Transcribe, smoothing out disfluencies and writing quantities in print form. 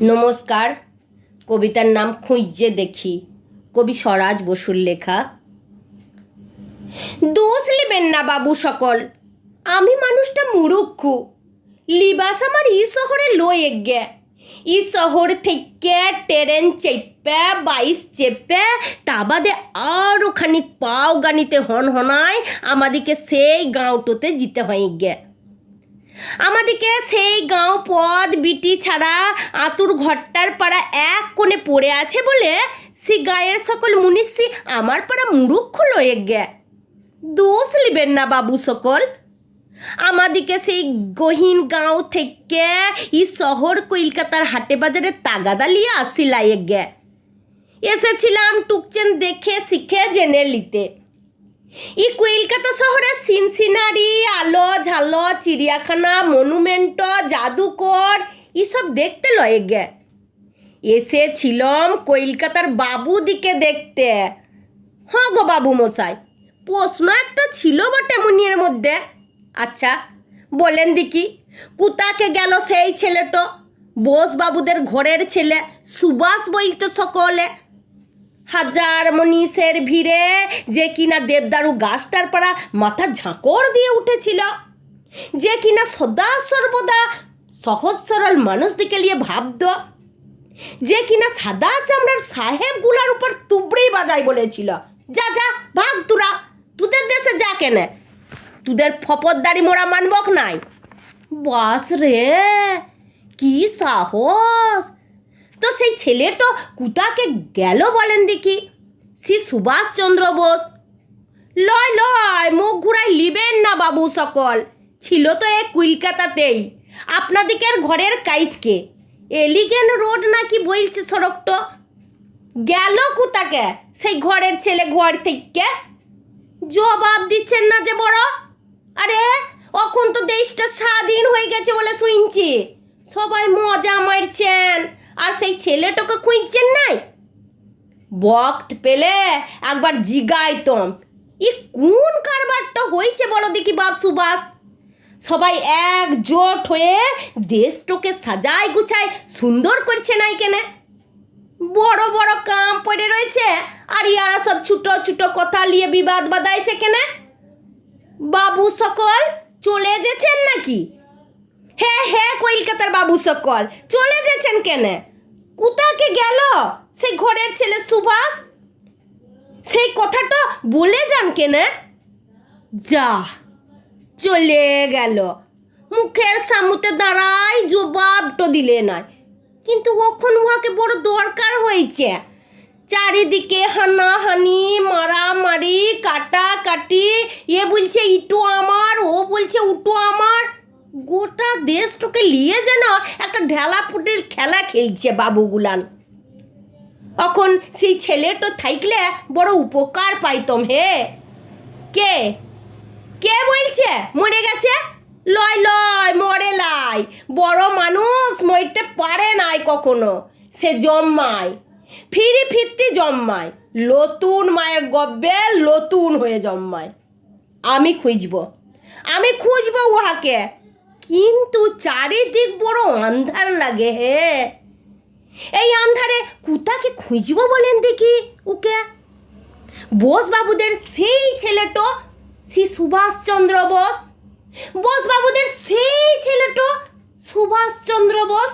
নমস্কার। কবিতার নাম খুঁজে দেখি, কবি স্বরাজ বসুর লেখা। দোষ লিবেন না বাবু সকল, আমি মানুষটা মুরুক্ষ। লিবাস আমার ই শহরে লয়ে গে, ই শহর থেকে ট্রেন চেপে 22 চেপে তা বাদে আরও খানিক পাও গানিতে হন হনায় আমাদিকে সেই গাঁওটোতে যেতে হয় গে। আমাদিকে সেই গাঁও পদ বিটি ছাড়া আতুর ঘরটার পাড়া এক কোণে পড়ে আছে বলে সে গায়ের সকল মুনিষি আমার পাড়া মুরুক্ষ লয়ে গে। দোষ লিবেন না বাবু সকল, আমাদিকে সেই গহীন গাঁও থেকে ই শহর কলকাতার হাটে বাজারে তাগাদা লিয়ে আসিলাই গে। এসেছিলাম টুকচেন দেখে শিখে জেনে লিতে। ই কলকাতা শহরে সিনসিনারি আলো ঝালো চিড়িয়াখানা মনুমেন্ট জাদুঘর এসব দেখতে লয়ে গে। এসেছিলাম কলকাতার বাবুদিকে দেখতে। হ্যাঁ গো বাবু মশাই, প্রশ্ন একটা ছিল বটে মনের মধ্যে। আচ্ছা বলেন দেখি, কোথাকে গেল সেই ছেলেটো? বোস বাবুদের ঘরের ছেলে সুভাষ বলতে সকলে। হাজার মনীষের ভিড়ে যে কিনা দেবদারু গাছটার পাড়া মাথা ঝাঁকড় দিয়ে উঠেছিল, যে কিনা সদা সর্বদা সহজ সরল মানুষদিকে নিয়ে ভাবত, যে কিনা সাদা চামড়ার সাহেবগুলার উপর তুবড়েই বাজাই বলেছিল, যা যা ভাগ তোরা, তোদের দেশে যা কেনে, তোদের ফপরদারি মোড়া মানবক নাই। বাস রে, কি সাহস! তো সেই ছেলেটা কোথাকে গেল বলেন দেখি? সে সুভাষচন্দ্র বোস। লয় লয়, মুখ ঘুরাই লিবেন না বাবু সকল, ছিল তো এ কলকাতাতেই, আপনাদিকের ঘরের কাইজকে। এলিগেন্ট রোড নাকি বলছে সড়কটা। গেল কোথাকে সেই ঘরের ছেলে ঘর থেকে? জবাব দিচ্ছেন না যে বড়। আরে এখন তো দেশটা স্বাধীন হয়ে গেছে বলে শুনছি, সবাই মজা মারছেন, আর সেই ছেলেটাকে খুঁজছেন নাই। বক্ত পেলে একবার জিগাইতম, ই কোন কারবারটা হয়েছে বলো দেখি বাপ সুভাষ। সবাই একজোট হয়ে দেশটাকে সাজাই গুছাই সুন্দর করছে নাই কেনে? বড় বড় কাম পড়ে রয়েছে আর ইয়ারা সব ছোটো ছোটো কথা নিয়ে বিবাদ বাঁধাইছে কেনে? বাবু সকল চলে যেছেন নাকি? হ্যাঁ হ্যাঁ, কলকাতার বাবু সকল চলে যেছেন কেনে? কোথাকে গেল সেই ঘরের ছেলে সুভাষ? সেই কথাটা বলে যান কেনে? যা চলে গেল, মুখের সামুতে দাঁড়াই জবাবটা দিলে নয়। কিন্তু কখন উহাকে বড় দরকার হয়েছে, চারিদিকে হানাহানি মারামারি কাটাকাটি, এ বলছে ইটু আমার, ও বলছে উটু আমার, গোটা দেশটাকে নিয়ে যেন একটা ঢেলাপুটির খেলা খেলছে বাবুগুলান। এখন সেই ছেলেটা থাকলে বড় উপকার পাইতম হে। কে কে বলছে মরে গেছে? লয় লয়, মরে লাই, বড় মানুষ মরতে পারে নাই কখনো, সে জন্মায়, ফিরি ফিরতি জন্মায়, নতুন মায়ের গব্বে নতুন হয়ে জন্মায়। আমি খুঁজবো উহাকে, কিন্তু চারিদিক বড় আন্ধার লাগে হে। এই আন্ধারে কোথাকে খুঁজবো বলেন দেখি ওকে? বোস বাবুদের সেই ছেলেটো, সে সুভাষচন্দ্র বোস, বোস বাবুদের সেই ছেলেটো সুভাষচন্দ্র বোস।